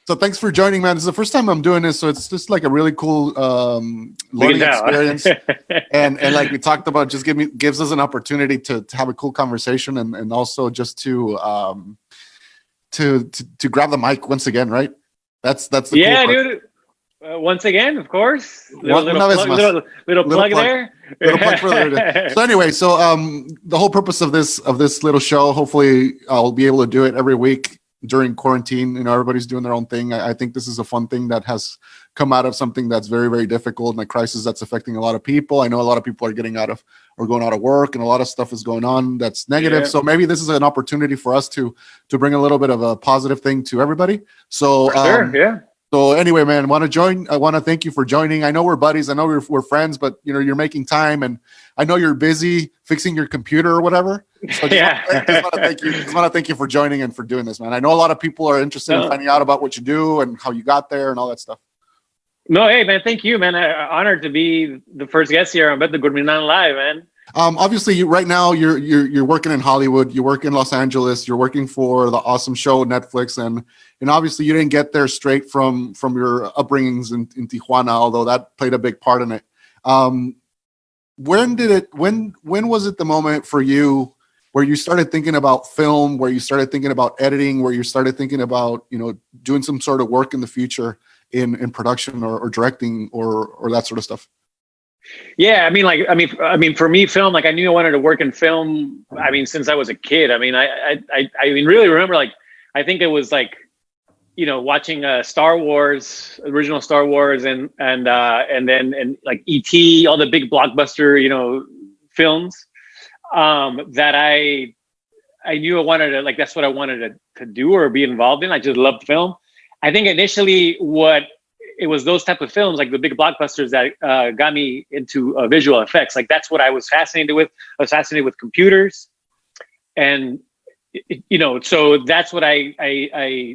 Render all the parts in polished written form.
So thanks for joining, man. This is the first time I'm doing this, so it's just like a really cool learning experience. and like we talked about, just gives us an opportunity to have a cool conversation and also just to grab the mic once again, right? That's the cool part. Dude. Once again, of course. Little plug there. Little plug further. So anyway, the whole purpose of this little show, hopefully I'll be able to do it every week during quarantine. You know, everybody's doing their own thing. I think this is a fun thing that has come out of something that's very, very difficult and a crisis that's affecting a lot of people. I know a lot of people are getting out of or going out of work, and a lot of stuff is going on that's negative. Yeah. So maybe this is an opportunity for us to bring a little bit of a positive thing to everybody. So sure, yeah. So anyway, man, I want to thank you for joining. I know we're buddies. I know we're friends, but you know, you're making time, and I know you're busy fixing your computer or whatever. So just want to thank you for joining and for doing this, man. I know a lot of people are interested in finding out about what you do and how you got there and all that stuff. No, hey, man, thank you, man. Honored to be the first guest here on Beto Gurmilan Live, man. Obviously, right now you're working in Hollywood. You work in Los Angeles. You're working for the awesome show Netflix, and obviously you didn't get there straight from your upbringings in Tijuana, although that played a big part in it. When was it the moment for you where you started thinking about film, where you started thinking about editing, where you started thinking about, you know, doing some sort of work in the future in production or directing or that sort of stuff? Yeah, I mean, for me, film, like I knew I wanted to work in film. I mean, since I was a kid. I mean, I really remember, like, I think it was like, you know, watching Star Wars, original Star Wars, and then like E.T., all the big blockbuster, you know, films, that I knew I wanted to, like, that's what I wanted to do or be involved in. I just loved film. I think initially it was those type of films, like the big blockbusters, that got me into visual effects. Like that's what I was fascinated with. I was fascinated with computers, and you know, so that's what I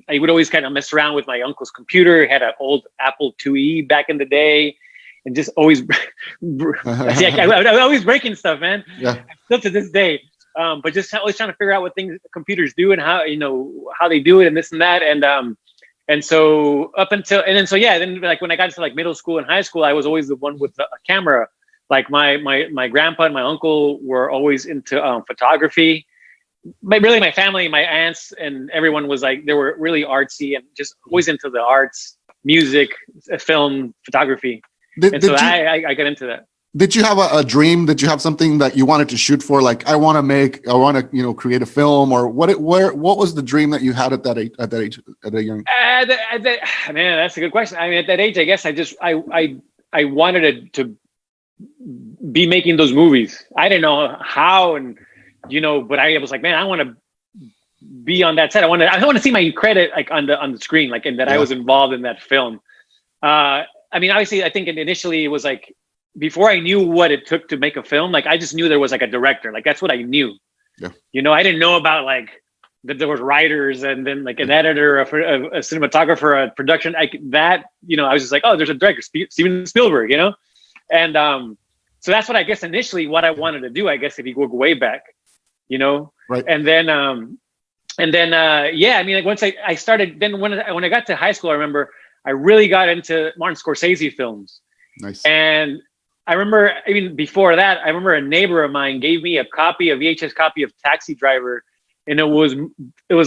would always kind of mess around with my uncle's computer. He had an old Apple IIe back in the day, and just always I was always breaking stuff, man. Yeah, still to this day. But just always trying to figure out what things computers do and how, you know, how they do it and this and that. And so then like when I got into like middle school and high school, I was always the one with a camera. Like my grandpa and my uncle were always into photography. My family, my aunts and everyone was like, they were really artsy and just always into the arts, music, film, photography. I got into that. Did you have a dream? Did you have something that you wanted to shoot for? Like, I want to, you know, create a film, or what was the dream that you had at that age, at that young? Man, that's a good question. I mean, at that age, I guess I wanted to be making those movies. I didn't know how, and you know, but I was like, man, I want to be on that set. I want to see my credit like on the screen, like, and that I was involved in that film. I mean, obviously, I think initially it was like, before I knew what it took to make a film, like I just knew there was like a director. Like that's what I knew. Yeah. You know, I didn't know about like that there was writers and then like an editor, a cinematographer, a production. You know, I was just like, oh, there's a director, Steven Spielberg. You know, and so that's what I guess initially what I wanted to do. I guess if you go way back, you know, right. And then yeah, I mean, like once I started, then when I got to high school, I remember I really got into Martin Scorsese films. Nice. And I remember, even before that, I remember a neighbor of mine gave me a VHS copy of Taxi Driver, and it was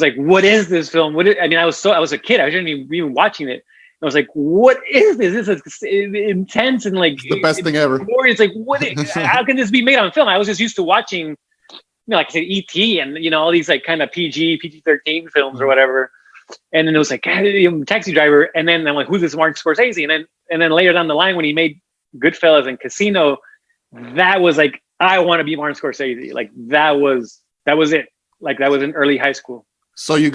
like, what is this film? I mean, I was a kid, I wasn't even watching it. I was like, what is this? This is intense and like it's the best thing ever. It's like, how can this be made on film? I was just used to watching, you know, like I said, E.T. and you know, all these like kind of PG-13 films or whatever. And then it was like Taxi Driver, and then I'm like, who's this Martin Scorsese? And then later down the line when he made Goodfellas and Casino, that was like, I want to be Martin Scorsese. Like that was it. Like that was in early high school. So you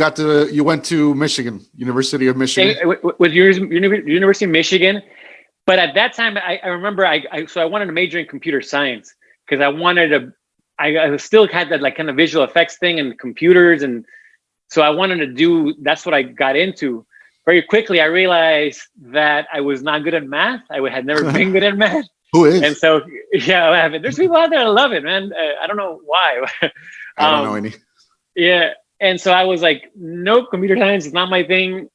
went to Michigan, University of Michigan. With University of Michigan. But at that time, I remember I wanted to major in computer science because I still had that like kind of visual effects thing and computers, and so I wanted to do. That's what I got into. Very quickly, I realized that I was not good at math. I had never been good at math. Who is? And so, yeah, there's people out there that love it, man. I don't know why. I don't know any. Yeah. And so I was like, nope, computer science is not my thing.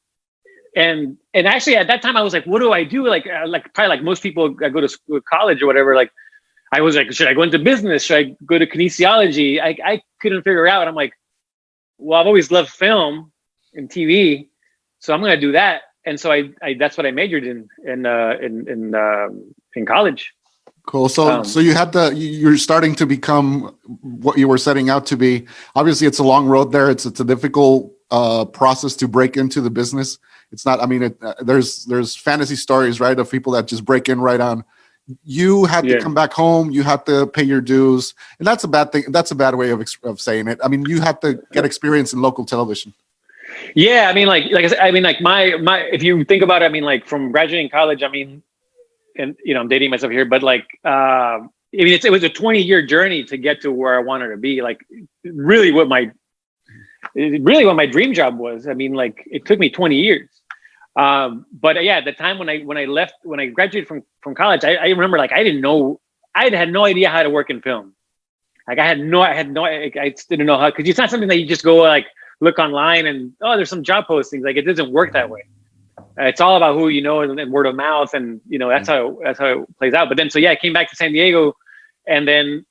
and actually at that time I was like, what do I do? Like probably like most people, I go to school, college or whatever. Like I was like, should I go into business? Should I go to kinesiology? I couldn't figure it out. I'm like, well, I've always loved film and TV, so I'm gonna do that. And so I that's what I majored in college. Cool. So you had you're starting to become what you were setting out to be. Obviously, it's a long road there. It's a difficult process to break into the business. It's not. I mean, there's fantasy stories, right, of people that just break in right on. You had to come back home. You had to pay your dues, and that's a bad thing. That's a bad way of saying it. I mean, you had to get experience in local television. Yeah, I mean, like I said, I mean, like my if you think about it, I mean, like from graduating college, I mean, and I'm dating myself here, but like, I mean, it was a 20-year journey to get to where I wanted to be. Like, really, what my dream job was. I mean, like, it took me 20 years. But yeah, at the time when I graduated from college, I remember like I had no idea how to work in film. Like I just didn't know how, because it's not something that you just go like look online and there's some job postings. Like it doesn't work that way. It's all about who you know and word of mouth, and that's how it plays out. But then I came back to San Diego, and then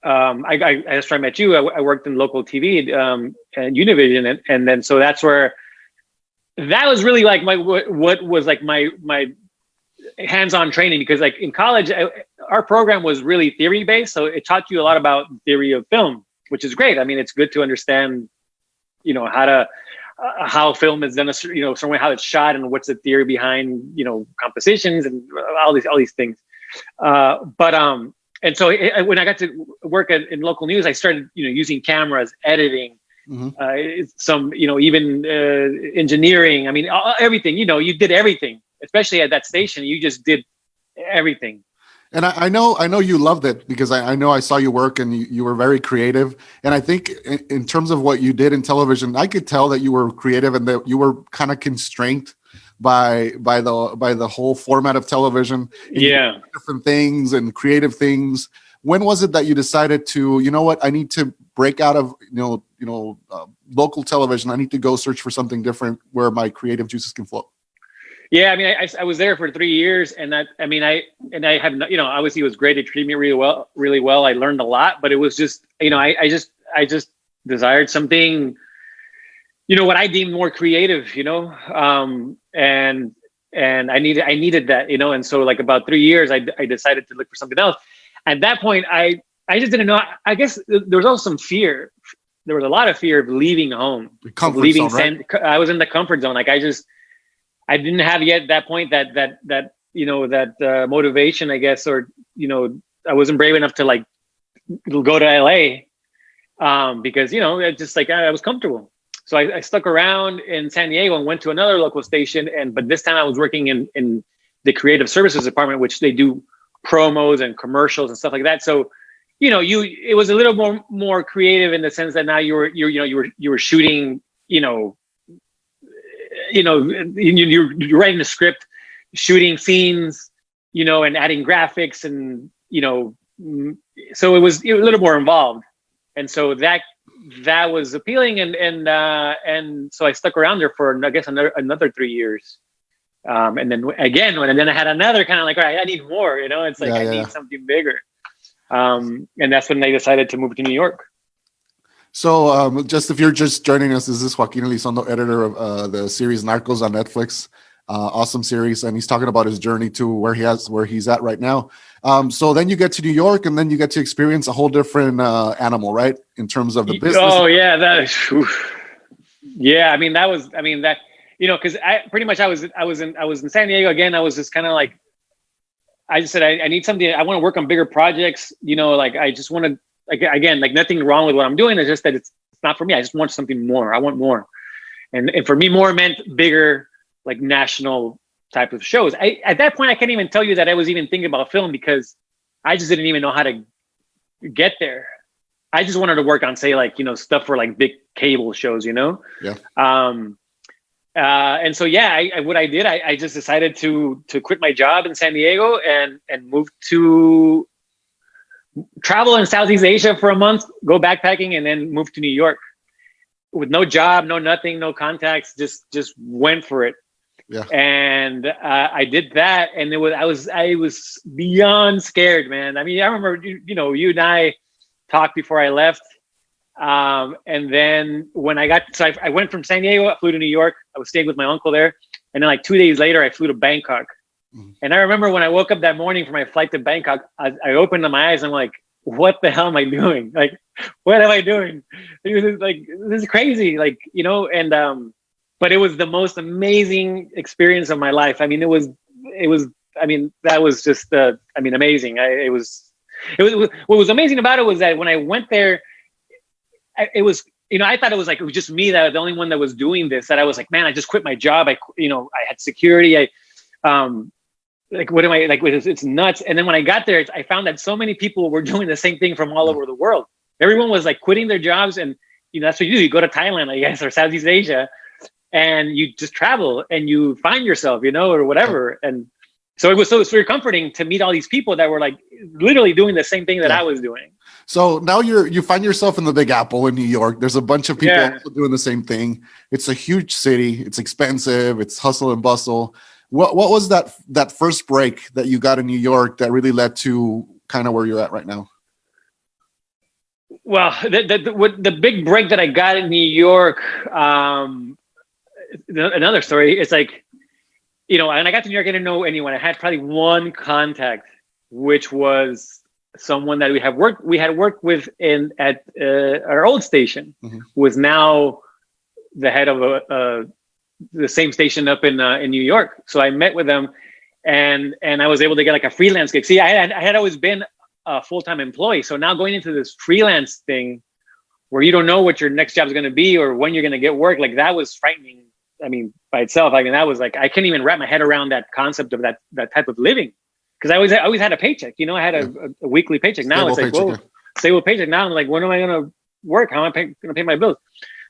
after I met you, I worked in local TV and Univision, and then so that's where that was really like what was like my hands-on training, because like in college our program was really theory based, so it taught you a lot about theory of film, which is great. I mean, it's good to understand how film is done a certain way, how it's shot, and what's the theory behind compositions and all these things. And so when I got to work in local news, I started using cameras, editing, some even engineering. I mean, everything. You did everything, especially at that station. You just did everything. And I know you loved it, because I know I saw you work, and you were very creative. And I think in terms of what you did in television, I could tell that you were creative and that you were kind of constrained by the whole format of television. Yeah, different things and creative things. When was it that you decided to, I need to break out of local television? I need to go search for something different where my creative juices can flow. Yeah, I mean, I was there for 3 years, and I have obviously it was great. It treated me really well. I learned a lot, but it was just I just desired something, what I deemed more creative, and I needed that, and so like about 3 years, I decided to look for something else. At that point, I just didn't know. I guess there was also some fear. There was a lot of fear of leaving home, leaving zone, right? I was in the comfort zone. Like I didn't have yet at that point that motivation, I guess, or I wasn't brave enough to like go to LA, because it just like I was comfortable. So I stuck around in San Diego and went to another local station, but this time I was working in the creative services department, which they do promos and commercials and stuff like that. So it was a little more creative in the sense that now you were shooting, you're writing a script, shooting scenes, and adding graphics, and so it was a little more involved, and so that was appealing, and so I stuck around there for I guess another 3 years, and then again then I had another kind of like, all right, I need more, it's like I need something bigger, and that's when I decided to move to New York. So, just if you're just joining us, this is Joaquin Elizondo, editor of the series Narcos on Netflix. Awesome series, and he's talking about his journey to where he's at right now. So then you get to New York, and then you get to experience a whole different animal, right? In terms of the business. Oh yeah, yeah. I mean, that because I was in San Diego again. I was just kind of like, I just said I need something. I want to work on bigger projects. Like I just want to. Like, again, like nothing wrong with what I'm doing. It's just that it's not for me. I just want something more. I want more. And for me, more meant bigger, like national type of shows. At that point, I can't even tell you that I was even thinking about film, because I just didn't even know how to get there. I just wanted to work on, say, like, stuff for like big cable shows, Yeah. And so, what I did, I just decided to quit my job in San Diego and move to travel in Southeast Asia for a month, go backpacking, and then move to New York with no job, no nothing, no contacts, just went for it. Yeah. And I did that, and I was beyond scared, man. I mean, I remember you and I talked before I left, and then when I went from San Diego, I flew to New York. I was staying with my uncle there, and then like 2 days later, I flew to Bangkok. Mm-hmm. And I remember when I woke up that morning for my flight to Bangkok, I opened my eyes. And I'm like, what the hell am I doing? Like, what am I doing? This is crazy. Like, and but it was the most amazing experience of my life. I mean, it was. I mean, that was just amazing. It was. What was amazing about it was that when I went there, it was. I thought it was just me, that the only one that was doing this. That I was like, man, I just quit my job. I had security. What am I like? It's nuts. And then when I got there, I found that so many people were doing the same thing from all over the world. Everyone was like quitting their jobs, and that's what you do. You go to Thailand, I guess, or Southeast Asia, and you just travel and you find yourself, or whatever. And so it was very comforting to meet all these people that were like literally doing the same thing that I was doing. So now you find yourself in the Big Apple in New York. There's a bunch of people also doing the same thing. It's a huge city. It's expensive. It's hustle and bustle. What was that first break that you got in New York that really led to kind of where you're at right now? Well, the big break that I got in New York, another story. It's like, when I got to New York, I didn't know anyone. I had probably one contact, which was someone that we had worked with at our old station, mm-hmm. who is now the head of the same station up in New York. So I met with them, and I was able to get like a freelance gig. See, I had always been a full-time employee. So now going into this freelance thing where you don't know what your next job is going to be or when you're going to get work, like that was frightening. I mean, by itself, I mean, that was like, I couldn't even wrap my head around that concept of that type of living. Cause I always had a paycheck, I had a weekly paycheck. Now it's like, whoa, stable paycheck. Now I'm like, when am I going to work? How am I going to pay my bills?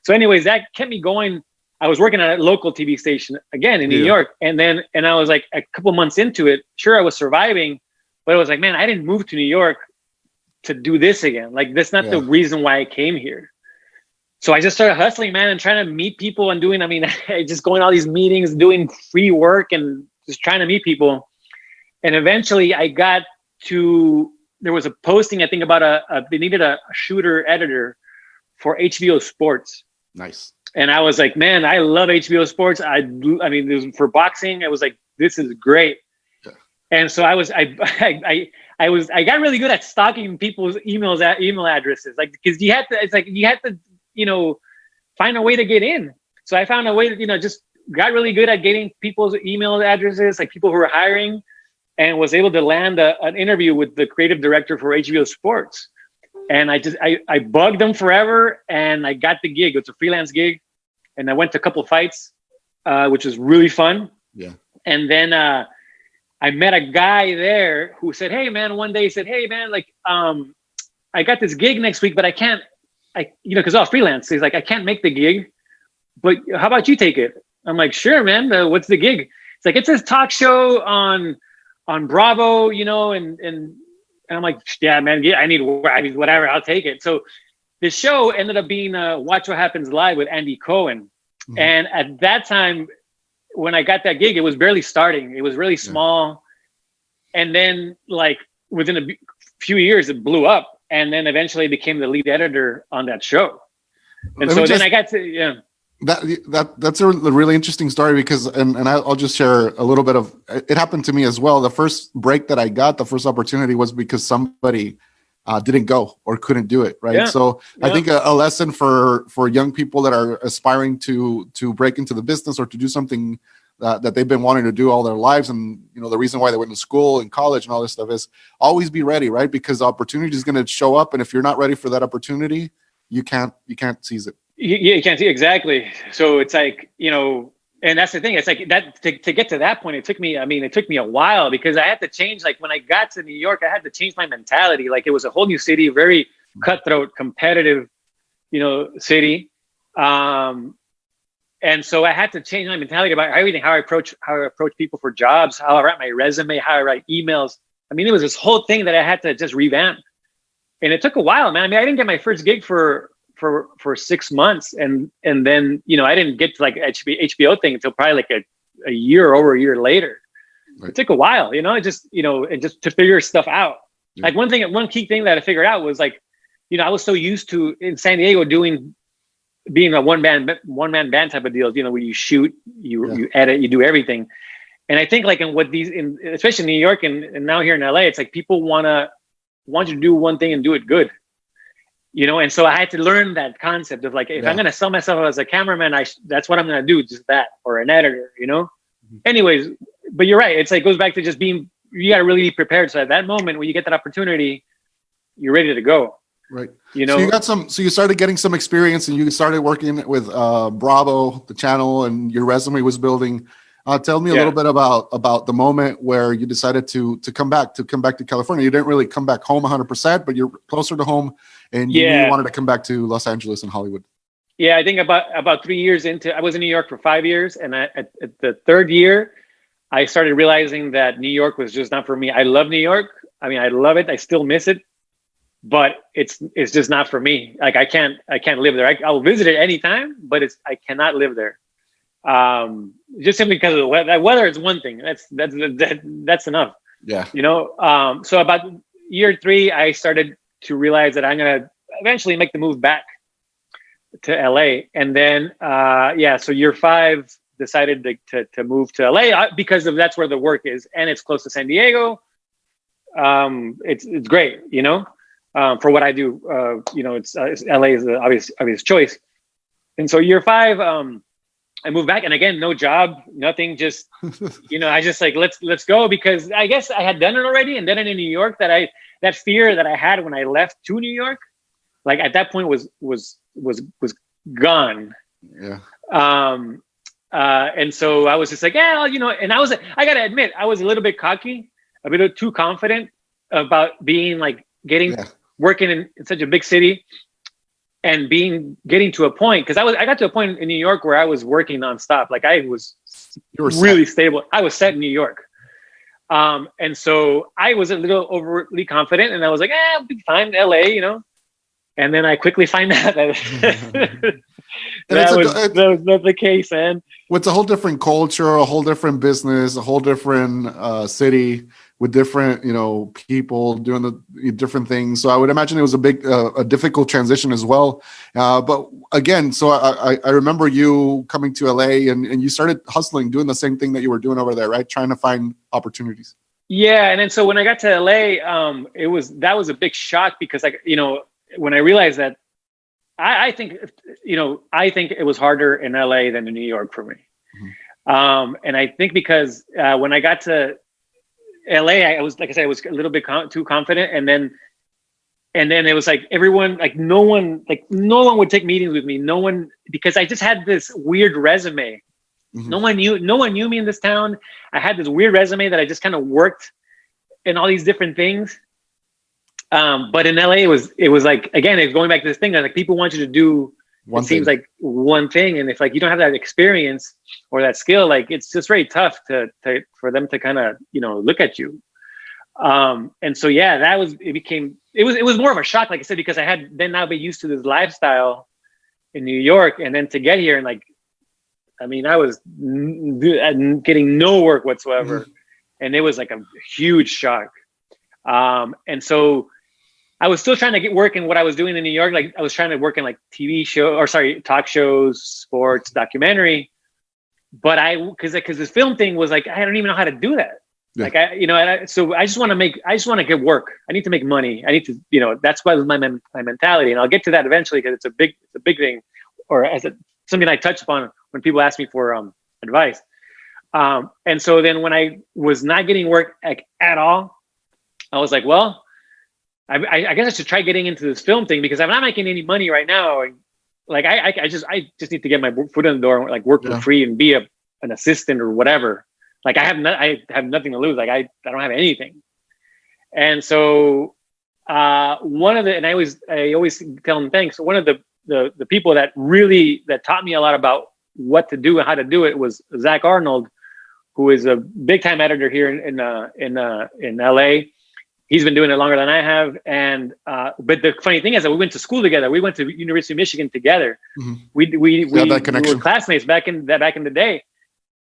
So anyways, that kept me going. I was working at a local TV station again in New York. And I was like a couple months into it. Sure, I was surviving, but it was like, man, I didn't move to New York to do this again. Like, that's not the reason why I came here. So I just started hustling, man, and trying to meet people and just going to all these meetings, doing free work and just trying to meet people. And eventually I got to, there was a posting, I think about they needed a shooter editor for HBO Sports. Nice. And I was like, man, I love HBO Sports. I mean, it was for boxing. I was like, this is great. Yeah. And so I got really good at stalking people's email addresses, like, because you had to find a way to get in. So I found a way to, just got really good at getting people's email addresses, like people who were hiring, and was able to land an interview with the creative director for HBO Sports. And I bugged them forever, and I got the gig. It's a freelance gig, and I went to a couple of fights, which was really fun. Yeah. And then I met a guy there who said, "Hey man," one day he said, "Hey man, like I got this gig next week, but I can't, because I was freelance." He's like, "I can't make the gig, but how about you take it?" I'm like, "Sure, man. What's the gig?" It's like, "It's this talk show on Bravo, and I'm like, "Yeah, man, I need whatever, I'll take it." So the show ended up being Watch What Happens Live with Andy Cohen. Mm-hmm. And at that time, when I got that gig, it was barely starting. It was really small. Yeah. And then like within a few years, it blew up. And then eventually became the lead editor on that show. And so then I got to, That's a really interesting story because, and I'll just share a little bit of, it happened to me as well. The first break that I got, the first opportunity was because somebody didn't go or couldn't do it. Right. Yeah. So I think a lesson for young people that are aspiring to break into the business or to do something that they've been wanting to do all their lives. And, the reason why they went to school and college and all this stuff is always be ready. Right. Because the opportunity is going to show up. And if you're not ready for that opportunity, you can't seize it. You can't see exactly. So it's like, and that's the thing. It's like that to get to that point, it took me a while because I had to change. Like when I got to New York, I had to change my mentality. Like it was a whole new city, very cutthroat, competitive, city. And so I had to change my mentality about everything, how I approach people for jobs, how I write my resume, how I write emails. I mean, it was this whole thing that I had to just revamp. And it took a while, man. I mean, I didn't get my first gig for 6 months. And then, I didn't get to like HBO thing until probably like a year or over a year later. Right. It took a while, it just, and just to figure stuff out. Yeah. Like one key thing that I figured out was like, I was so used to in San Diego being a one man band type of deals, where you shoot, you edit, you do everything. And I think like especially in New York and now here in LA, it's like people want you to do one thing and do it good. And so I had to learn that concept of like, if I'm going to sell myself as a cameraman, that's what I'm going to do, just that, or an editor, Mm-hmm. Anyways, but you're right. It's like, goes back to just you got to really be prepared. So at that moment, when you get that opportunity, you're ready to go. Right. So you started getting some experience and you started working with Bravo, the channel, and your resume was building. Tell me a little bit about the moment where you decided to come back to California. You didn't really come back home 100%, but you're closer to home, and you knew you wanted to come back to Los Angeles and Hollywood. Yeah, I think about 3 years into, I was in New York for 5 years, and at the third year, I started realizing that New York was just not for me. I love New York. I mean, I love it. I still miss it, but it's just not for me. Like I can't live there. I'll visit it anytime, but I cannot live there. Just simply because of the weather. Weather is one thing. That's enough. Yeah. So about year 3, I started to realize that I'm gonna eventually make the move back to LA, and then so year 5 decided to move to LA because that's where the work is, and it's close to San Diego. It's great, for what I do. It's LA is the obvious choice, and so year 5. I moved back, and again, no job, nothing. Just, I just like, let's go, because I guess I had done it already and done it in New York. That fear that I had when I left to New York, like at that point was gone. Yeah. And so I was just like, and I gotta admit, I was a little bit cocky, a bit too confident about being like working in such a big city. And getting to a point, because I got to a point in New York where I was working nonstop. Like I was really stable. I was set in New York. And so I was a little overly confident, and I was like, I'll be fine in LA, And then I quickly find out that that was not the case, man. Well, it's a whole different culture, a whole different business, a whole different city with different, people doing the different things. So I would imagine it was a difficult transition as well. But again, so I remember you coming to LA and you started hustling, doing the same thing that you were doing over there, right? Trying to find opportunities. Yeah. And then so when I got to LA, that was a big shock, because when I realized that, I think it was harder in LA than in New York for me. Mm-hmm. And I think because when I got to LA, I was, like I said, I was a little bit too confident. And then it was like everyone, like no one would take meetings with me. No one, because I just had this weird resume. Mm-hmm. No one knew me in this town. I had this weird resume that I just kind of worked in all these different things. But in LA, it was like, again, it's going back to this thing that like people want you to do. Seems like one thing, and if like you don't have that experience or that skill, like it's just very tough for them to kind of look at you. And so it was more of a shock, like I said, because I had then now been used to this lifestyle in New York, and then to get here and like, I mean, I was getting no work whatsoever, mm-hmm. and it was like a huge shock. And so I was still trying to get work in what I was doing in New York. Like I was trying to work in like talk shows, sports, documentary. But because this film thing was like, I don't even know how to do that. Yeah. Like so I just want to get work. I need to make money. I need to, that's why my mentality. And I'll get to that eventually, because it's a big thing, or something I touch upon when people ask me for advice. And so then when I was not getting work like at all, I was like, well, I guess I should try getting into this film thing, because I'm not making any money right now. Like I just need to get my foot in the door and like work for free and be an assistant or whatever. Like I have nothing to lose. Like I don't have anything. And so I always tell them thanks. One of the people that taught me a lot about what to do and how to do it was Zach Arnold, who is a big time editor here in LA. He's been doing it longer than I have. And, but the funny thing is that we went to school together. We went to University of Michigan together. Mm-hmm. We were classmates back in the day.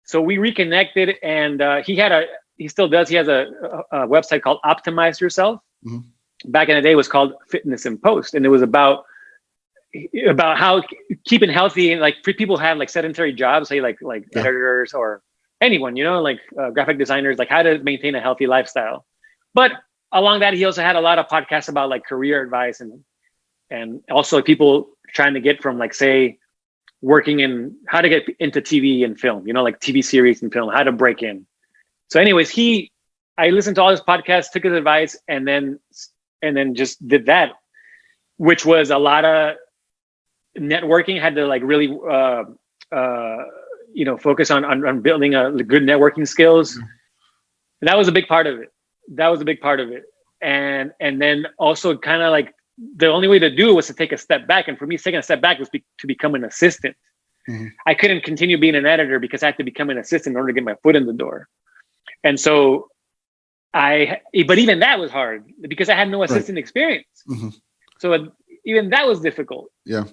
so we reconnected, and he still does. He has a website called Optimize Yourself. Mm-hmm. Back in the day, it was called Fitness in Post, and it was about how keeping healthy, and like people have like sedentary jobs, say like editors or anyone, like graphic designers, like how to maintain a healthy lifestyle. But along that, he also had a lot of podcasts about like career advice and also people trying to get from like, say, working in how to get into TV and film, like TV series and film, how to break in. So anyways, I listened to all his podcasts, took his advice, and then just did that, which was a lot of networking. Had to like really focus on building a good networking skills. Mm-hmm. And that was a big part of it. And then also kind of like the only way to do it was to take a step back. And for me, taking a step back was to become an assistant. Mm-hmm. I couldn't continue being an editor because I had to become an assistant in order to get my foot in the door. And so but even that was hard because I had no assistant experience. Mm-hmm. So even that was difficult. Yeah.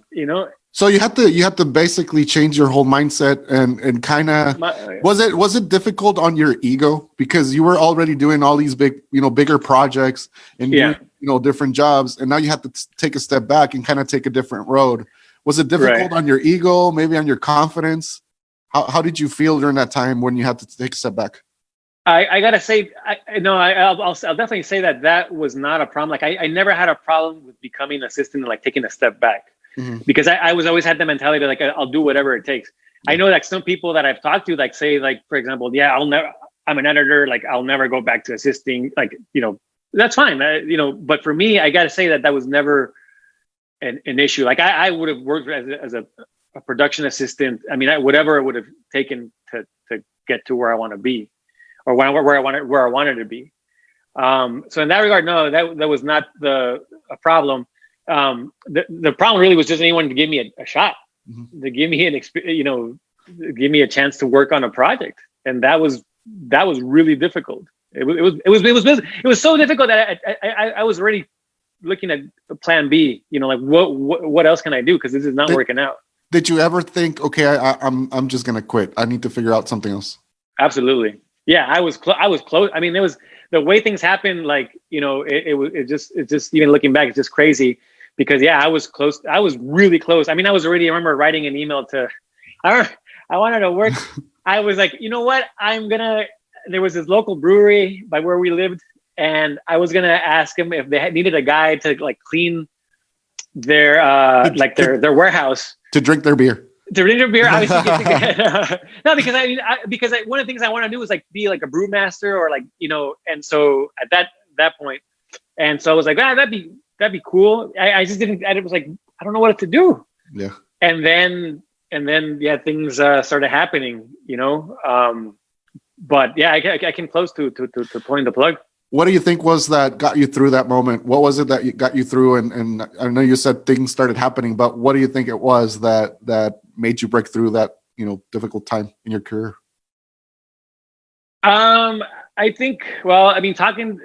So you had to basically change your whole mindset and kind of, was it difficult on your ego because you were already doing all these bigger projects and doing, different jobs, and now you have to take a step back and kind of take a different road. Was it difficult on your ego, maybe on your confidence? How did you feel during that time when you had to take a step back? I gotta say, I'll definitely say that was not a problem. Like I never had a problem with becoming an assistant and like taking a step back. Mm-hmm. Because I always had the mentality like I'll do whatever it takes. Yeah. I know that some people that I've talked to, like say, like for example, I'm an editor, like I'll never go back to assisting. Like that's fine, But for me, I got to say that was never an issue. Like I would have worked as a production assistant. I mean, whatever it would have taken to get to where I want to be, or where I wanted to be. So in that regard, no, that was not a problem. The problem really was just anyone to give me a shot, mm-hmm. to give me give me a chance to work on a project, and that was really difficult. It was so difficult that I was already looking at plan B. Like what else can I do, because this is not working out. Did you ever think, okay, I'm just gonna quit? I need to figure out something else. Absolutely, yeah. I was close. I mean, it was the way things happened. Like it just even looking back, it's just crazy. Because I was close. I was really close. I mean, I remember writing an email to, I wanted to work. I was like, you know what? There was this local brewery by where we lived, and I was going to ask them if they needed a guy to like clean their warehouse. To drink their beer. Obviously. No, because one of the things I want to do is like be like a brewmaster or like, and so at that point, and so I was like, that'd be cool. I just didn't. I was like, I don't know what to do. Yeah. And then things started happening. But yeah, I came close to pulling the plug. What do you think was that got you through that moment? What was it that got you through? And I know you said things started happening, but what do you think it was that made you break through that difficult time in your career? I think. Well, I mean, talking.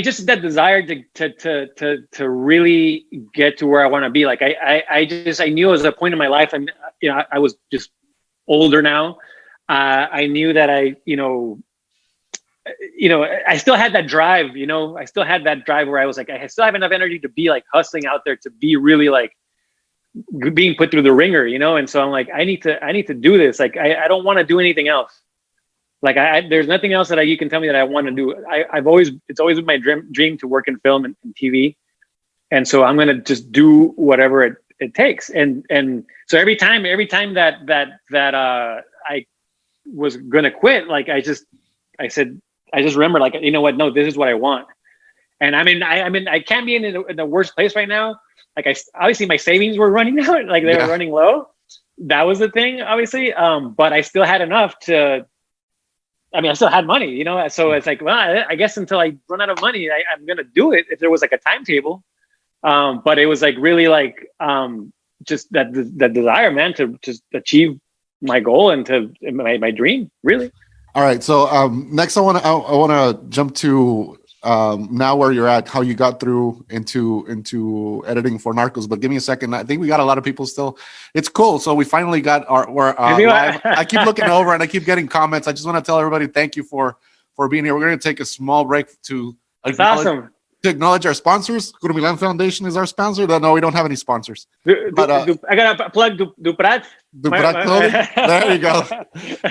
Just that desire to really get to where I want to be. Like I knew it was a point in my life. I was just older now. I knew that I still had that drive. I still had that drive where I was like, I still have enough energy to be like hustling out there, to be really like being put through the ringer. And so I'm like, I need to do this. Like I don't want to do anything else. Like there's nothing else that you can tell me that I want to do. It's always been my dream to work in film and TV, and so I'm gonna just do whatever it takes. And so every time that I was gonna quit, like I just remember, like, you know what? No, this is what I want. And I can't be in the worst place right now. Like obviously my savings were running out, like they were running low. That was the thing, obviously. But I still had enough to. I still had money, so it's like, well, I guess until I run out of money, I'm going to do it if there was like a timetable. But it was like really like just that desire, man, to just achieve my goal and my dream, really. All right. So next I want to jump to now where you're at, how you got through into editing for Narcos. But give me a second. I think we got a lot of people still. It's cool. So we finally got our live. I keep looking over and I keep getting comments. I just want to tell everybody thank you for being here. We're going to take a small break to awesome. To acknowledge our sponsors. Gurmilan Foundation is our sponsor. No, we don't have any sponsors. I got to plug Duprat. Duprat clothing. There you go.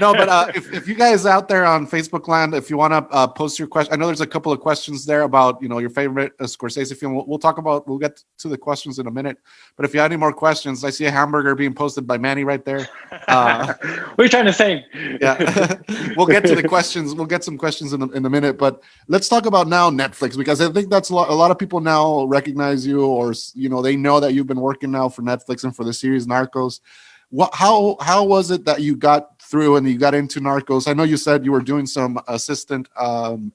No, but if you guys out there on Facebook land, if you want to post your question, I know there's a couple of questions there about your favorite Scorsese film. We'll get to the questions in a minute. But if you have any more questions, I see a hamburger being posted by Manny right there. What are you trying to say? Yeah, we'll get to the questions. We'll get some questions in a minute. But let's talk about now Netflix, because I think that's a lot of people now recognize you, or they know that you've been working now for Netflix and for the series Narcos. How was it that you got through and you got into Narcos? I know you said you were doing some assistant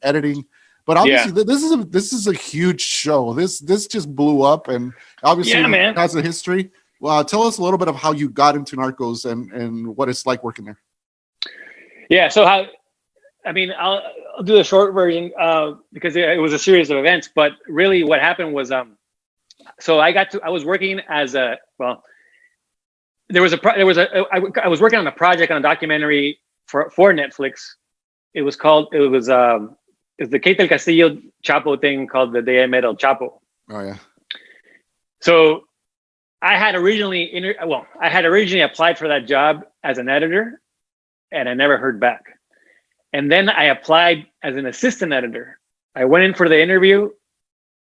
editing, but obviously this is a huge show. This just blew up, and obviously it has a history. Tell us a little bit of how you got into Narcos and what it's like working there. Yeah, so I'll do the short version because it was a series of events. But really, what happened was, so I was working as I was working on a project, on a documentary for Netflix. It was the Kate del Castillo Chapo thing called The Day I Met El Chapo. Oh yeah. So I had originally applied for that job as an editor, and I never heard back. And then I applied as an assistant editor. I went in for the interview,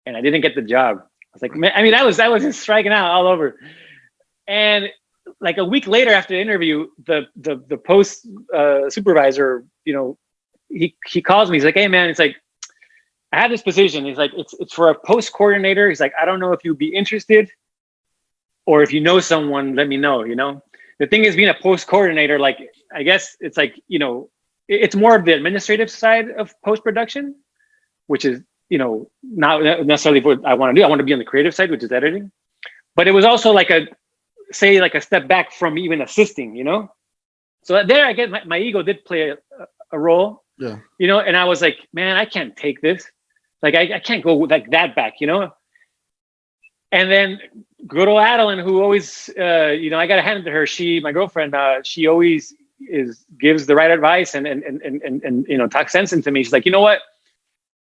and I didn't get the job. I was like, man, I was just striking out all over. And like a week later after the interview, the post supervisor, he calls me. He's like, hey man, it's like, I have this position. He's like, it's for a post coordinator. He's like, I don't know if you'd be interested, or if you know someone, let me know. The thing is, being a post coordinator, like, I guess it's like, it's more of the administrative side of post production, which is, not necessarily what I want to do. I want to be on the creative side, which is editing. But it was also like a step back from even assisting, So there, I guess my ego did play a role. Yeah. And I was like, man, I can't take this. Like, I can't go like that back, And then good old Adeline, who always, I got to hand it to her. My girlfriend, she always gives the right advice and talks sense into me. She's like, you know what?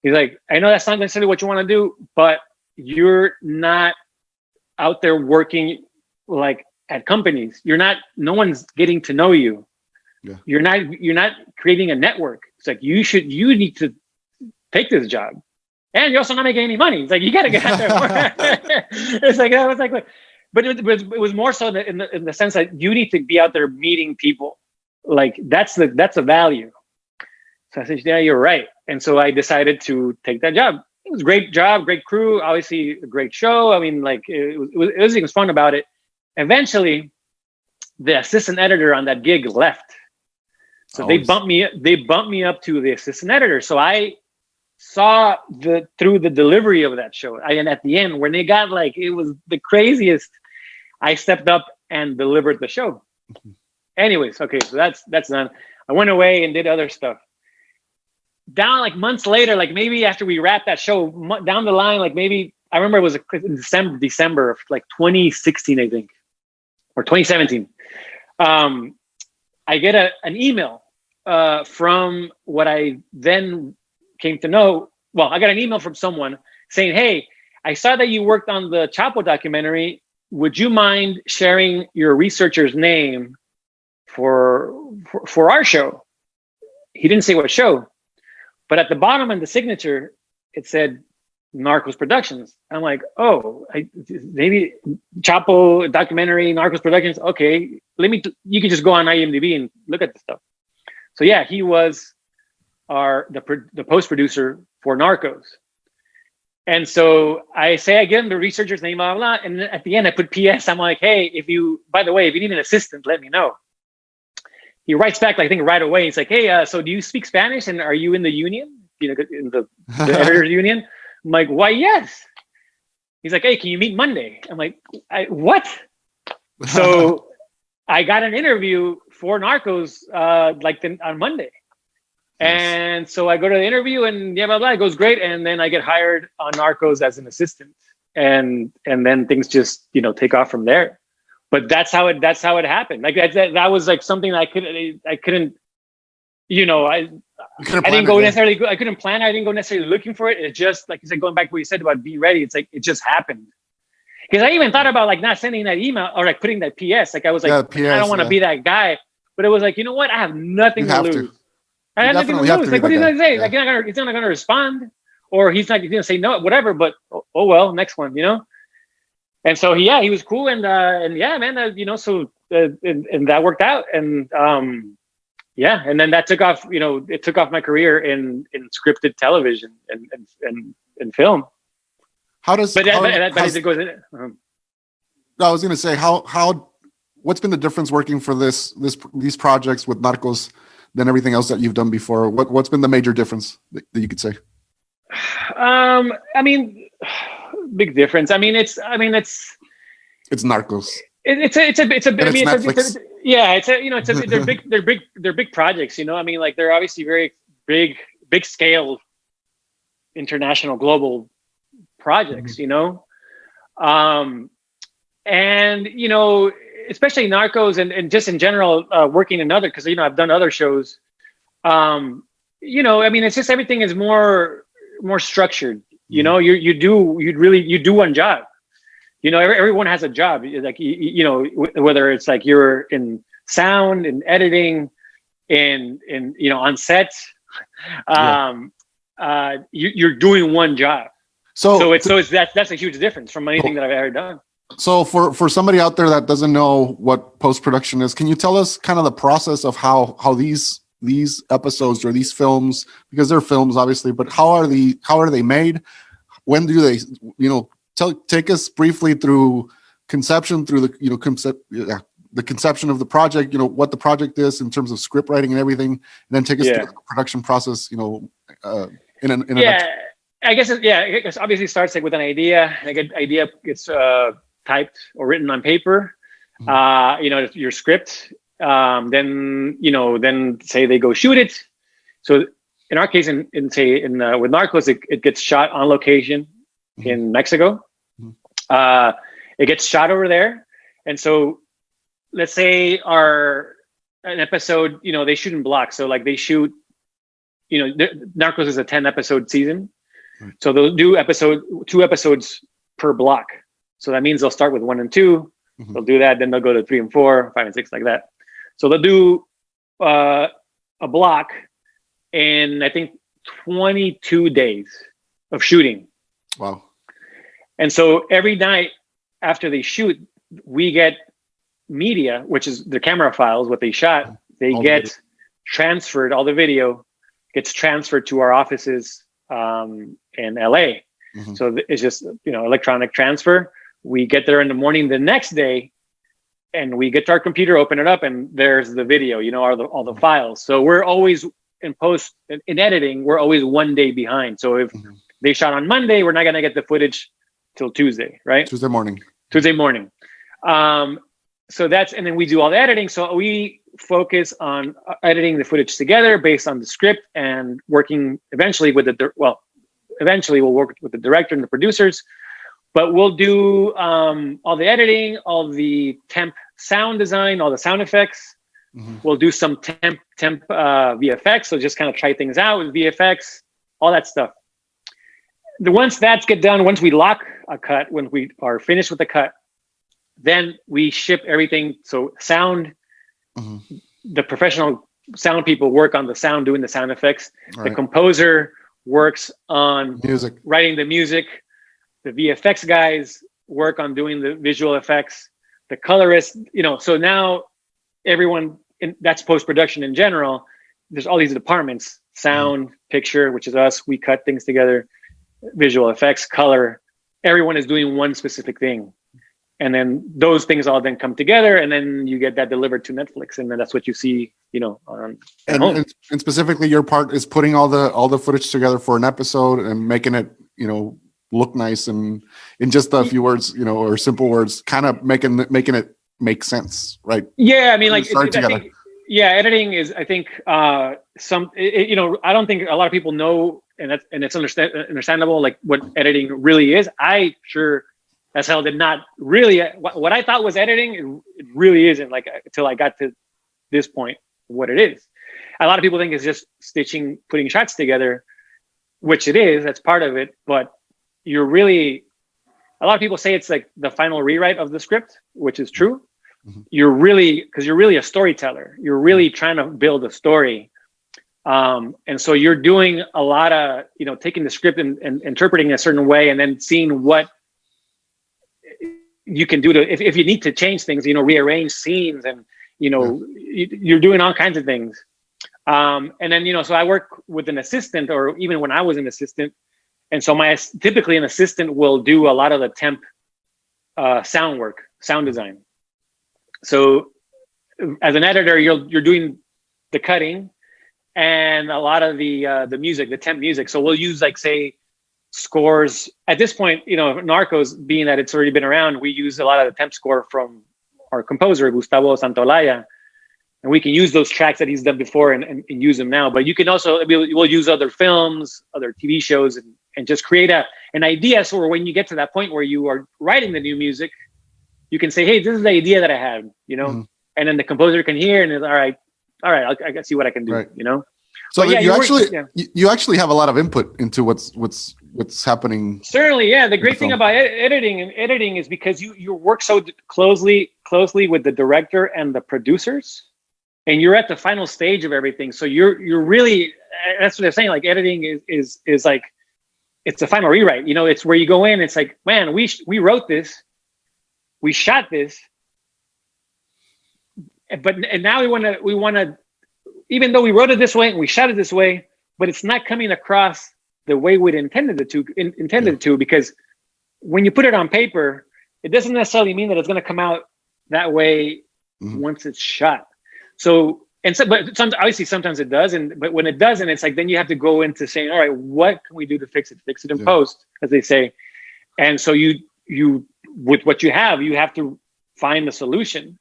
He's like, I know that's not necessarily what you want to do, but you're not out there working like at companies. No one's getting to know you. Yeah. You're not creating a network. It's like, you need to take this job. And you're also not making any money. It's like, you got to get out there and work. It's like, that was like, but it was more so in the sense that you need to be out there meeting people. Like, that's a value. So I said, yeah, you're right. And so I decided to take that job. It was a great job, great crew, obviously a great show. I mean, like, it was fun about it. Eventually, the assistant editor on that gig left. So they bumped me up to the assistant editor. So I saw through the delivery of that show. And at the end, when they got it was the craziest, I stepped up and delivered the show. Mm-hmm. Anyways, okay, so that's done. I went away and did other stuff. Down months later, maybe after we wrapped that show, down the line, maybe I remember it was in December of 2016, I think, or 2017. I get an email from what I then came to know. Well, I got an email from someone saying, hey, I saw that you worked on the Chapo documentary. Would you mind sharing your researcher's name for our show? He didn't say what show, but at the bottom in the signature, it said Narcos Productions. I'm like, oh, maybe Chapo documentary, Narcos Productions. Okay, you can just go on IMDb and look at the stuff. So yeah, he was the post producer for Narcos. And so I give him the researcher's name, blah, blah, and then at the end I put PS. I'm like, hey, by the way, if you need an assistant, let me know. He writes back, I think right away. He's like, hey, so do you speak Spanish and are you in the union? In the editors union? I'm like, why, yes. He's like, hey, can you meet Monday? I'm like, what? So I got an interview for Narcos on Monday. And so I go to the interview and blah, blah, it goes great. And then I get hired on Narcos as an assistant, and then things just, take off from there. But that's how it happened. Like that was like something I couldn't, I didn't go necessarily, I couldn't plan. I didn't go necessarily looking for it. It just, like you said, going back to what you said about be ready. It's like, it just happened. Because I even thought about like not sending that email or like putting that PS. Like I was like, PS, I don't want to be that guy. But it was like, you know what? I have nothing to lose. I have nothing to lose. Like, what are you going to say? Yeah. Like, he's not going to respond, or he's not going to say no, whatever. But oh well, next one, And so he was cool, and yeah, man, so and that worked out, and and then that took off. It took off my career in scripted television and film. How does? But it goes. I was going to say what's been the difference working for these projects with Narcos than everything else that you've done before? What's been the major difference that you could say? I mean, big difference. It's Narcos. They're big projects. Like they're obviously very big scale, international, global projects. And especially Narcos and just in general, working in other, because I've done other shows. It's just everything is more structured. You do one job. Everyone has a job. Like whether it's like you're in sound and editing, and on set, you're doing one job. So that's a huge difference from anything that I've ever done. So for somebody out there that doesn't know what post-production is, can you tell us kind of the process of how these episodes or these films, because they're films obviously, but how are they made? When do they, take us briefly through conception, through the conception of the project, what the project is in terms of script writing and everything, and then take us through the production process, I guess it obviously starts like with an idea. Like an idea gets typed or written on paper. Your script. Then say they go shoot it. So in our case, with Narcos, it gets shot on location in Mexico. It gets shot over there, and so let's say an episode, they shoot in blocks. So like they shoot, Narcos is a 10-episode season. So they'll do 2 episodes per block. So that means they'll start with 1 and 2. They'll do that. Then they'll go to 3 and 4, 5 and 6, like that. So they'll do a block in, I think, 22 days of shooting. Wow. And so every night after they shoot, we get media, which is the camera files, what they shot. They get transferred, all the video gets transferred to our offices in LA. So it's just, electronic transfer. We get there in the morning the next day, and we get to our computer, open it up, and there's the video, all the files. So we're always in editing, we're always 1 day behind. So if they shot on Monday, we're not going to get the footage till Tuesday, right? Tuesday morning. So and then we do all the editing. So we focus on editing the footage together based on the script, and working eventually we'll work with the director and the producers, but we'll do all the editing, all the temp sound design, all the sound effects. We'll do some temp VFX. So just kind of try things out with VFX, all that stuff. Once that's get done, once we lock a cut, when we are finished with the cut, then we ship everything. So sound, the professional sound people work on the sound, doing the sound effects. Right. The composer works on music, writing the music. The VFX guys work on doing the visual effects. The colorist, so now everyone that's post-production in general. There's all these departments: sound, picture, which is us. We cut things together. Visual effects, color. Everyone is doing one specific thing. And then those things all then come together, and then you get that delivered to Netflix, and then that's what you see, on and specifically your part is putting all the footage together for an episode and making it, look nice, and in just a few words, or simple words, kind of making it make sense, right? Yeah, I mean, yeah, editing is, I think, I don't think a lot of people know, and it's understandable, like what editing really is. I sure as hell did not really, what I thought was editing, it really isn't, like, until I got to this point, what it is. A lot of people think it's just stitching, putting shots together, which it is, that's part of it, but you're really, a lot of people say it's like the final rewrite of the script, which is true. Mm-hmm. You're really a storyteller. You're really trying to build a story. And so you're doing a lot of, taking the script and interpreting it a certain way, and then seeing what you can do to, if you need to change things, rearrange scenes, and, you're doing all kinds of things. And then, so I work with an assistant, or even when I was an assistant. And so typically an assistant will do a lot of the temp sound work, sound design. So as an editor, you're doing the cutting and a lot of the music, the temp music. So we'll use, like, say, scores. At this point, Narcos, being that it's already been around, we use a lot of the temp score from our composer, Gustavo Santolaya. And we can use those tracks that he's done before and use them now. But you can also, we'll use other films, other TV shows, and just create an idea. So when you get to that point where you are writing the new music, you can say, hey, this is the idea that I had, Mm-hmm. And then the composer can hear, and it's all right, I can see what I can do, right. So yeah, you actually have a lot of input into what's happening. Certainly, yeah. The great thing about editing is because you work so closely with the director and the producers, and you're at the final stage of everything. So you're really, that's what they're saying. Like, editing is like, it's a final rewrite. It's where you go in. It's like, man, we wrote this, we shot this, and now we want to, even though we wrote it this way and we shot it this way, but it's not coming across the way we'd intended it to, because when you put it on paper, it doesn't necessarily mean that it's going to come out that way once it's shot. So, but obviously sometimes it does, but when it doesn't, it's like, then you have to go into saying, all right, what can we do to fix it? Fix it in post, as they say. And so you with what you have to find the solution,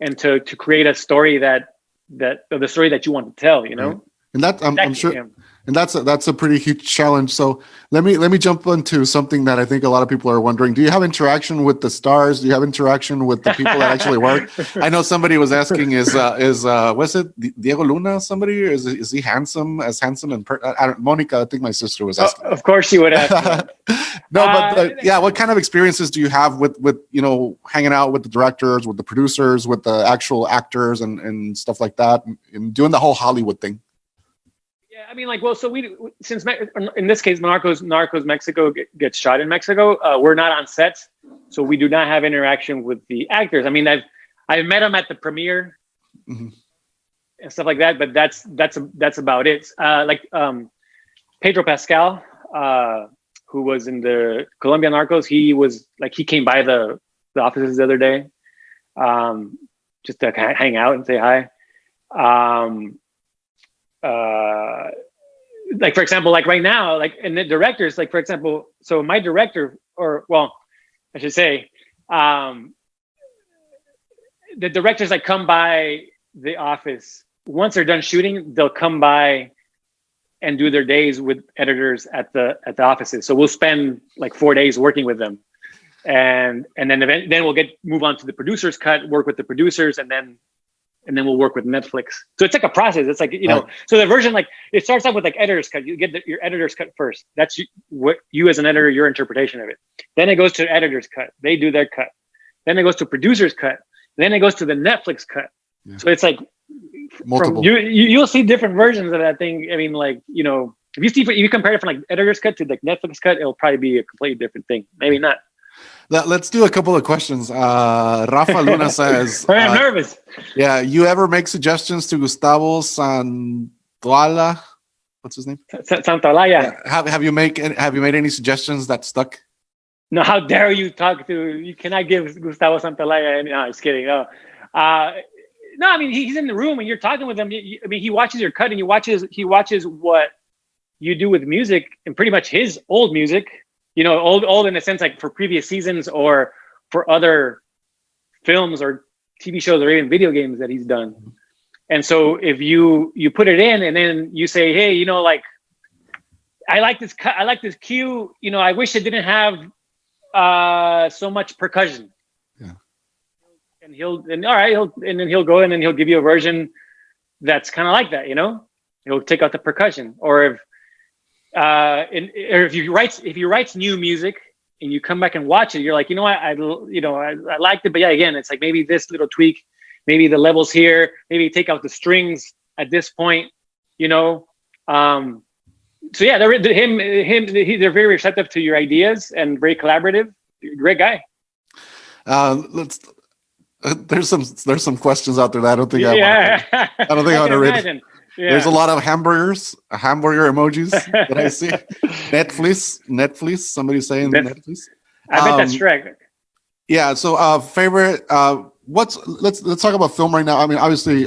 and to create a story the story that you want to tell, Right. And that I'm sure. Yeah. And that's a pretty huge challenge. So let me jump into something that I think a lot of people are wondering. Do you have interaction with the stars? Do you have interaction with the people that actually work? I know somebody was asking, is was it Diego Luna? Somebody, or is he handsome? As handsome and Monica, I think my sister was asking. Of course she would ask. No, but yeah, what kind of experiences do you have with hanging out with the directors, with the producers, with the actual actors, and stuff like that, and doing the whole Hollywood thing? Yeah, I mean, like, well, so since in this case, Narcos Mexico gets shot in Mexico. We're not on sets, so we do not have interaction with the actors. I mean, I've met them at the premiere and stuff like that, but that's about it. Pedro Pascal, who was in the Colombian Narcos, he came by the offices the other day, just to hang out and say hi. Like, for example, like right now, like, and the directors, like, for example, so my director, or, well, I should say, the directors that come by the office, once they're done shooting, they'll come by and do their days with editors at the offices. So we'll spend like 4 days working with them, and then we'll move on to the producer's cut, work with the producers, and then we'll work with Netflix. So it's like a process. It's like, right. So the version, like, it starts out with like editor's cut. You get your editor's cut first. That's what you as an editor, your interpretation of it. Then it goes to editor's cut. They do their cut. Then it goes to producer's cut. Then it goes to the Netflix cut. Yeah. So it's like multiple. You'll see different versions of that thing. I mean, like, if you compare it from like editor's cut to like Netflix cut, it'll probably be a completely different thing. Maybe not. Let's do a couple of questions. Rafa Luna says, I'm nervous. Yeah, you ever make suggestions to Gustavo Santaolalla? What's his name? Santolaya. Yeah. Have you made any suggestions that stuck? No, how dare you talk to? You cannot give Gustavo Santolaya. No, just kidding. No, no. I mean, he's in the room and you're talking with him. I mean, he watches your cut and he watches what you do with music, and pretty much his old music. Old in a sense, like for previous seasons or for other films or TV shows or even video games that he's done. And so if you put it in and then you say, hey, you know, like, I like this cue, you know, I wish it didn't have so much percussion. Yeah. And then he'll go in and he'll give you a version that's kind of like that, you know. He'll take out the percussion. Or if he writes new music and you come back and watch it, you're like, you know what, I liked it, but yeah, again, it's like maybe this little tweak, maybe the levels here, maybe take out the strings at this point, you know. So yeah, they're very receptive to your ideas and very collaborative. Great guy. There's some questions out there that I don't think I want to read. Yeah. There's a lot of hamburger emojis that I see. Netflix. Somebody's saying Netflix. I bet that's correct. Yeah. So favorite. Let's talk about film right now. I mean, obviously,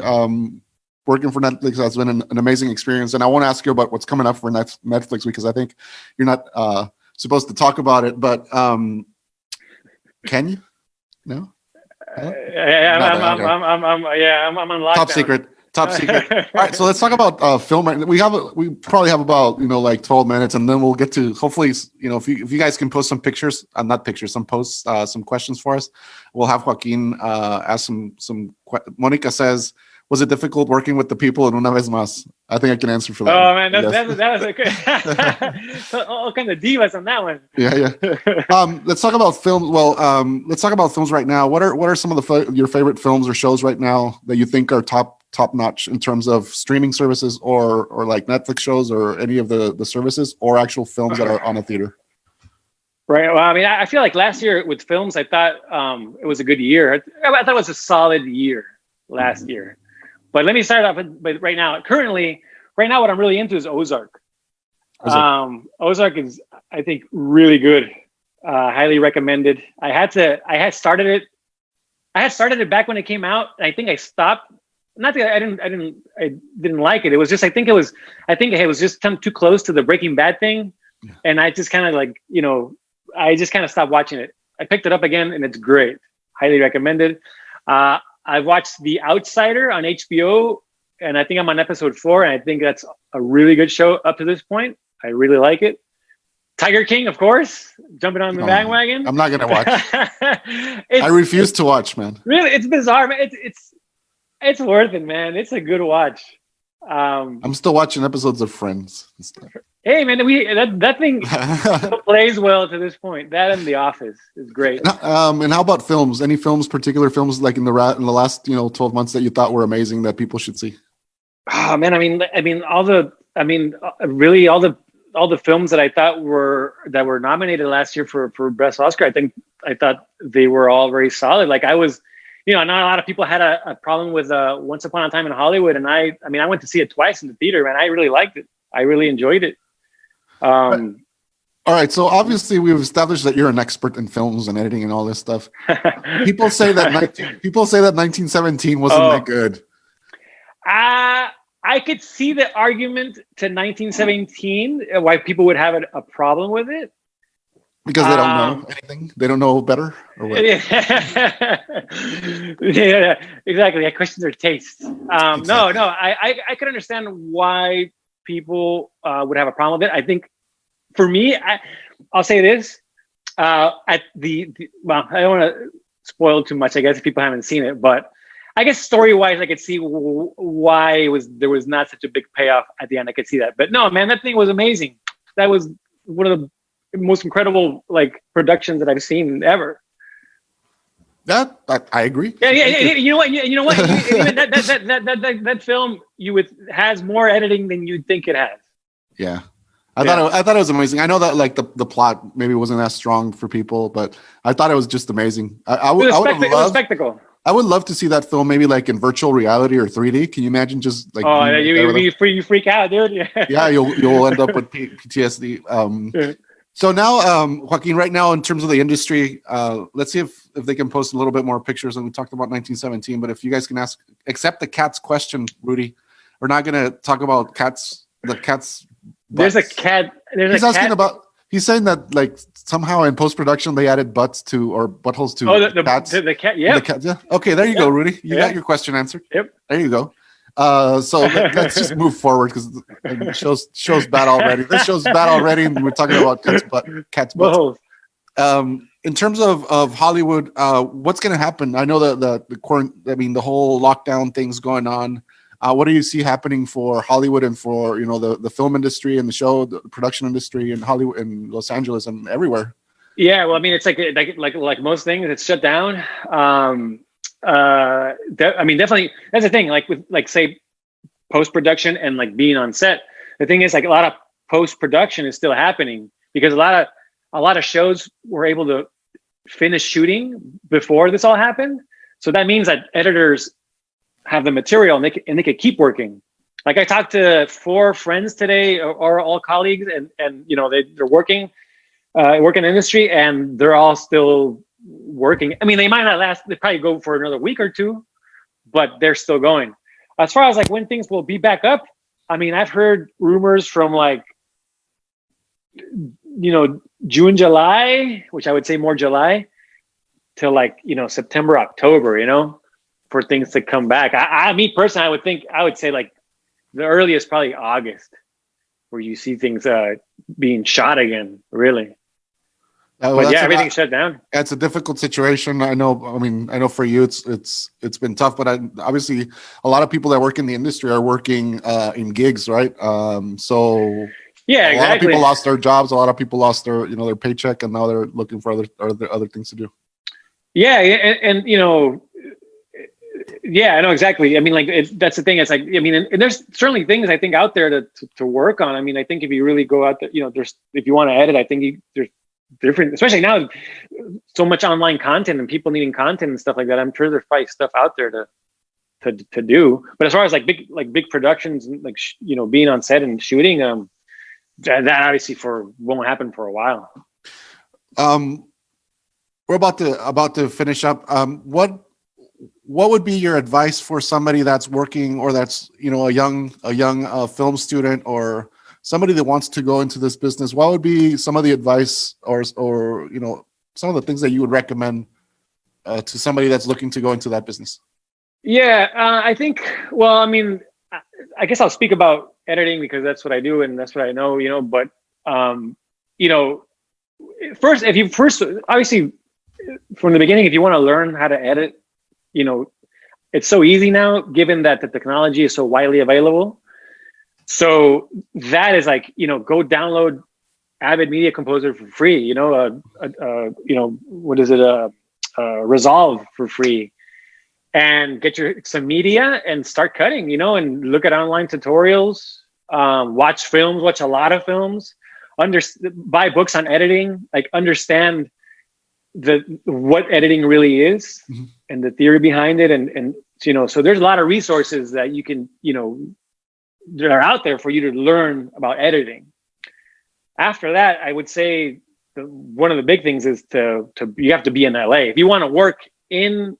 working for Netflix has been an amazing experience, and I want to ask you about what's coming up for Netflix because I think you're not supposed to talk about it, but can you? No. I'm on lockdown. Top secret. All right, so let's talk about film. We probably have about like 12 minutes, and then we'll get to hopefully if you guys can post some pictures, not pictures, some posts, some questions for us. We'll have Joaquin ask some. Monica says, was it difficult working with the people in Una Vez Más? I think I can answer for that. Oh man, that was a good. All kind of divas on that one. Yeah. Let's talk about films. Well, let's talk about films right now. What are some of your favorite films or shows right now that you think are top notch in terms of streaming services or like Netflix shows or any of the services or actual films that are on a theater? Right. Well, I mean, I feel like last year with films, I thought it was a good year. I thought it was a solid year last year. But let me start off with right now. Right now, what I'm really into is Ozark. Ozark is, I think, really good. Highly recommended. I had started it back when it came out. And I think I stopped. Not that I didn't like it. It was just I think it was just too close to the Breaking Bad thing, and I just kind of I just kind of stopped watching it. I picked it up again, and it's great. Highly recommended. I've watched The Outsider on HBO, and I think I'm on episode 4, and I think that's a really good show up to this point. I really like it. Tiger King, of course, jumping on the bandwagon. I'm not gonna watch. I refuse to watch, man. Really, it's bizarre, man. It's worth it, man. It's a good watch. I'm still watching episodes of Friends and stuff. Hey, man, that thing plays well to this point. That and The Office is great. And how about films? Any particular films like in the last 12 months that you thought were amazing that people should see? Oh man, all the films that I thought were nominated last year for Best Oscar. I thought they were all very solid. Like I was. Not a lot of people had a problem with Once Upon a Time in Hollywood, and I went to see it twice in the theater, man. I really liked it. I really enjoyed it. All right, so obviously we've established that you're an expert in films and editing and all this stuff. People say that 1917 wasn't that good. I could see the argument to 1917 why people would have a problem with it. Because they don't know anything? They don't know better? Or what? Yeah, exactly. I question their taste. Exactly. No, I could understand why people would have a problem with it. I think for me, I'll say this. Well, I don't want to spoil too much, I guess, if people haven't seen it. But I guess story-wise, I could see why there was not such a big payoff at the end. I could see that. But no, man, that thing was amazing. That was one of the most incredible productions that I've seen ever. That I agree. Yeah. You know what? That film has more editing than you'd think it has. Yeah, I thought it was amazing. I know that the plot maybe wasn't as strong for people, but I thought it was just amazing. It was a spectacle. I would love to see that film maybe in virtual reality or 3D. Can you imagine just you freak out, dude? Yeah, you'll end up with PTSD. So now, Joaquin, right now, in terms of the industry, let's see if they can post a little bit more pictures. And we talked about 1917, but if you guys can accept the cat's question, Rudy, we're not going to talk about cats. The cats. There's a cat. He's saying that somehow in post production they added butts to or buttholes to the cats. The cat. Yeah. Okay, there you go, Rudy. You got your question answered. Yep. There you go. So let's just move forward because show's bad already. This show's bad already, and we're talking about cats butts. In terms of Hollywood, what's going to happen? I know the whole lockdown thing's going on. What do you see happening for Hollywood and for the film industry and the production industry in Hollywood and Los Angeles and everywhere? Yeah, well, I mean, it's like most things, it's shut down. Definitely, that's the thing. Like with say post production and like being on set. The thing is, like, a lot of post production is still happening because a lot of shows were able to finish shooting before this all happened. So that means that editors have the material and they could keep working. Like, I talked to 4 friends today, or all colleagues, and they're working in the industry, and they're all still working. I mean, they might not last. They probably go for another week or 2, but they're still going. As far as like when things will be back up, I mean, I've heard rumors from like, June, July, which I would say more July, till like, September, October, for things to come back. Me personally, I would say like the earliest probably August, where you see things being shot again, really. But yeah, everything's shut down. It's a difficult situation. I know for you, it's been tough, but obviously a lot of people that work in the industry are working in gigs, right? So yeah, a lot of people lost their jobs. A lot of people lost their paycheck, and now they're looking for other things to do. Yeah, and yeah, I know exactly. I mean, like, that's the thing. It's like, I mean, and there's certainly things I think out there to work on. I mean, I think if you really go out there, if you want to edit, I think there's different, especially now, so much online content and people needing content and stuff like that. I'm sure there's probably stuff out there to do. But as far as like big productions, like being on set and shooting, that obviously won't happen for a while. We're about to finish up. What would be your advice for somebody that's working, or that's a young film student, or somebody that wants to go into this business? What would be some of the advice, or some of the things that you would recommend to somebody that's looking to go into that business? Yeah, I think. Well, I mean, I guess I'll speak about editing because that's what I do and that's what I know. But first, obviously, from the beginning, if you want to learn how to edit, it's so easy now, given that the technology is so widely available. So that is like, go download Avid Media Composer for free, Resolve for free, and get some media and start cutting, and look at online tutorials, watch a lot of films, buy books on editing, like understand what editing really is, mm-hmm. and the theory behind it. And so there's a lot of resources that you can, that are out there for you to learn about editing. After that, I would say one of the big things is you have to be in LA. If you want to work in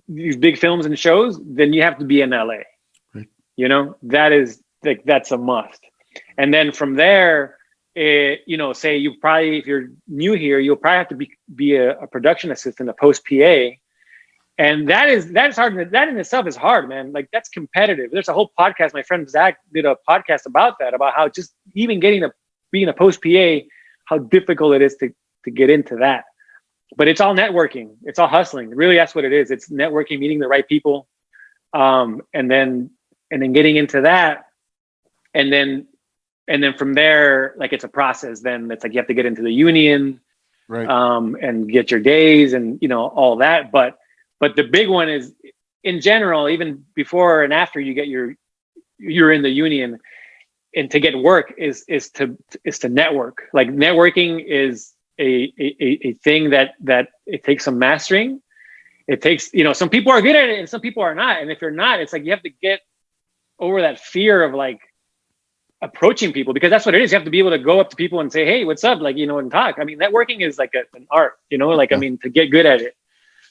these big films and shows, then you have to be in LA. Right. That is like, that's a must. And then from there, say if you're new here, you'll probably have to be a production assistant, a post PA. And that's hard. That in itself is hard, man. Like, that's competitive. There's a whole podcast. My friend Zach did a podcast about how just even being a post PA, how difficult it is to get into that. But it's all networking. It's all hustling. Really, that's what it is. It's networking, meeting the right people, and then getting into that, and then from there, like, it's a process. Then it's like you have to get into the union, right? And get your days and all that. But the big one is, in general, even before and after you get you're in the union, and to get work is to network. Like, networking is a thing that it takes some mastering. It takes, some people are good at it and some people are not. And if you're not, it's like you have to get over that fear of like approaching people, because that's what it is. You have to be able to go up to people and say, hey, what's up? Like, and talk. I mean, networking is like an art, I mean, to get good at it.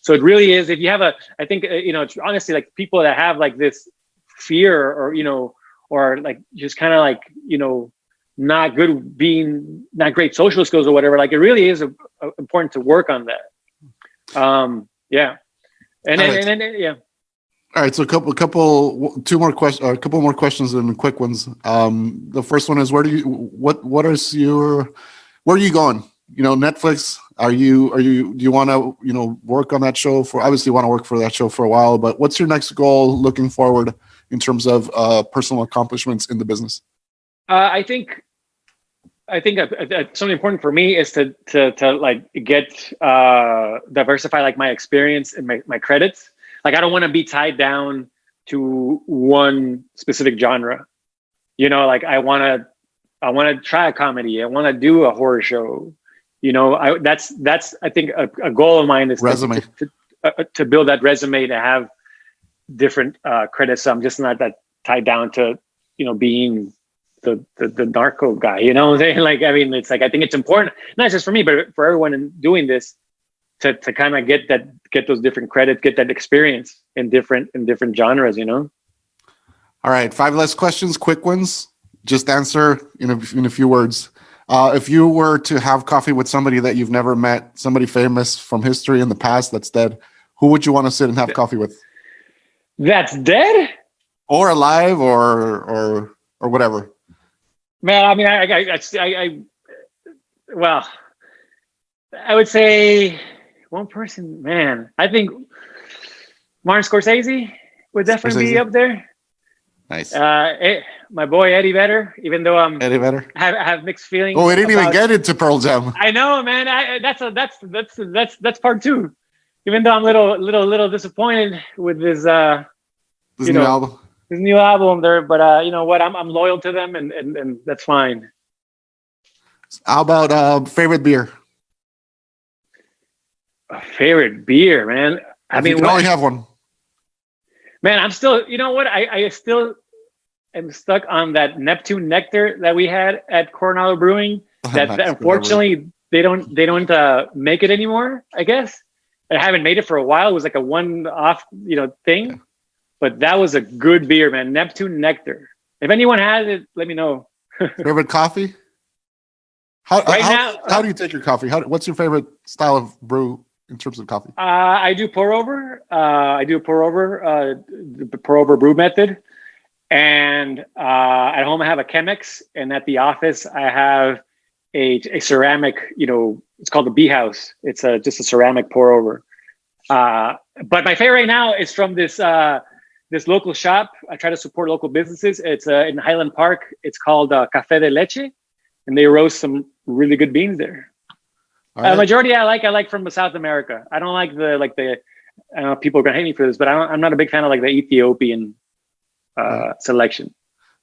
So it really is. If you have I think, it's honestly like people that have like this fear or like just kind of like, not great social skills or whatever. Like, it really is important to work on that. Yeah. And then, yeah. All right, so two more questions, a couple more questions and quick ones. The first one is, where are you going? Netflix. Do you want to, work on that show for? Obviously, you want to work for that show for a while, but what's your next goal looking forward in terms of personal accomplishments in the business? I think something important for me is to like get diversify like my experience and my credits. Like, I don't want to be tied down to one specific genre. Like I want to try a comedy. I want to do a horror show. That's I think a goal of mine is resume to build that resume, to have different credits. So I'm just not that tied down to being the narco guy. You know what I'm saying? Like, I mean, it's like, I think it's important, not just for me, but for everyone in doing this, to kind of get those different credits, get that experience in different genres. All right, 5 less questions, quick ones. Just answer in a few words. If you were to have coffee with somebody that you've never met, somebody famous from history in the past that's dead, who would you want to sit and have coffee with? That's dead? Or alive, or whatever. Man, I mean, I would say one person, man. I think Martin Scorsese would definitely be up there. Nice. My boy Eddie Vedder, even though Eddie Vedder, I have mixed feelings. Oh, we didn't even get into Pearl Jam. I know, man. That's part 2. Even though I'm little disappointed with this new album. His new album there, but you know what? I'm loyal to them, and that's fine. How about favorite beer? Favorite beer, man. I mean, you can only have one. Man, I'm still. You know what? I still am stuck on that Neptune Nectar that we had at Coronado Brewing. That unfortunately they don't make it anymore. I guess I haven't made it for a while. It was like a one-off, thing. Yeah. But that was a good beer, man. Neptune Nectar. If anyone has it, let me know. Favorite coffee? How do you take your coffee? What's your favorite style of brew in terms of coffee? I do pour over. The pour over brew method. And at home I have a Chemex, and at the office I have a ceramic. It's called the Bee House. It's just a ceramic pour over. But my favorite right now is from this local shop. I try to support local businesses. It's in Highland Park. It's called Café de Leche, and they roast some really good beans there. Right. Majority I like from South America. I don't like the I know people are gonna hate me for this, but I'm not a big fan of like the Ethiopian selection.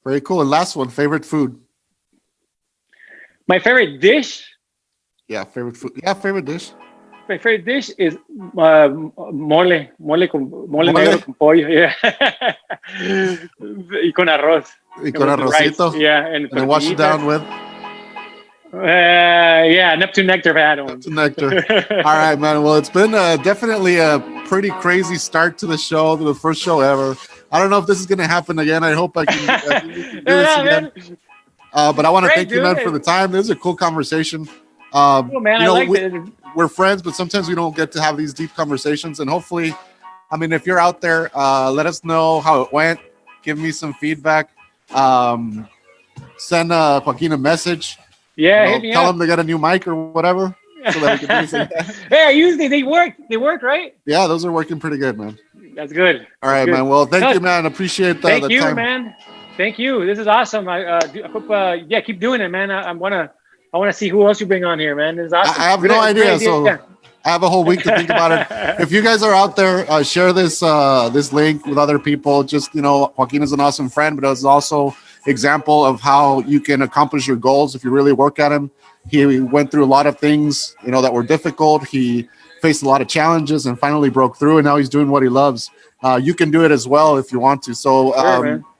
Very cool. And last one, favorite food. My favorite dish. Yeah, favorite food. Yeah, favorite dish. My favorite dish is mole negro con pollo, yeah. Y con arroz. Y con arrocito. Rice. Yeah, and then wash it down with. Neptune Nectar had one. Neptune Nectar. All right, man. Well, it's been definitely a pretty crazy start to the show, to the first show ever. I don't know if this is going to happen again. I hope I can do this again. But I want to thank you, man, for the time. This is a cool conversation. Cool, man. I liked it. We're friends, but sometimes we don't get to have these deep conversations. And hopefully, I mean, if you're out there, let us know how it went. Give me some feedback. Send Joaquin a message. Yeah, hit me tell up. him to get a new mic or whatever. So that we can do Hey, they work. They work, right? Yeah, those are working pretty good, man. That's good. All right, man. Well, thank you, man. Appreciate the time. Thank you, man. Thank you. This is awesome. I hope, keep doing it, man. I want to see who else you bring on here, man. This is awesome. I have no idea, so I have a whole week to think about it. If you guys are out there, share this link with other people. Just, Joaquin is an awesome friend, but it's also example of how you can accomplish your goals if you really work at them. He went through a lot of things, that were difficult. He faced a lot of challenges and finally broke through, and now he's doing what he loves. You can do it as well if you want to. So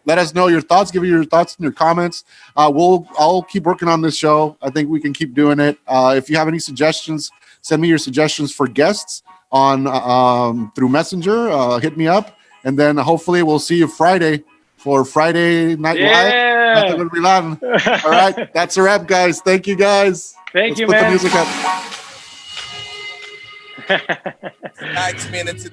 let us know your thoughts. Give me your thoughts and your comments. I'll keep working on this show. I think we can keep doing it. If you have any suggestions, send me your suggestions for guests on through Messenger. Hit me up, and then hopefully we'll see you Friday for Friday Night Live at the Gurmilan. All right, that's a wrap, guys. Thank you, guys. Let's put man. the music up. Nice minutes.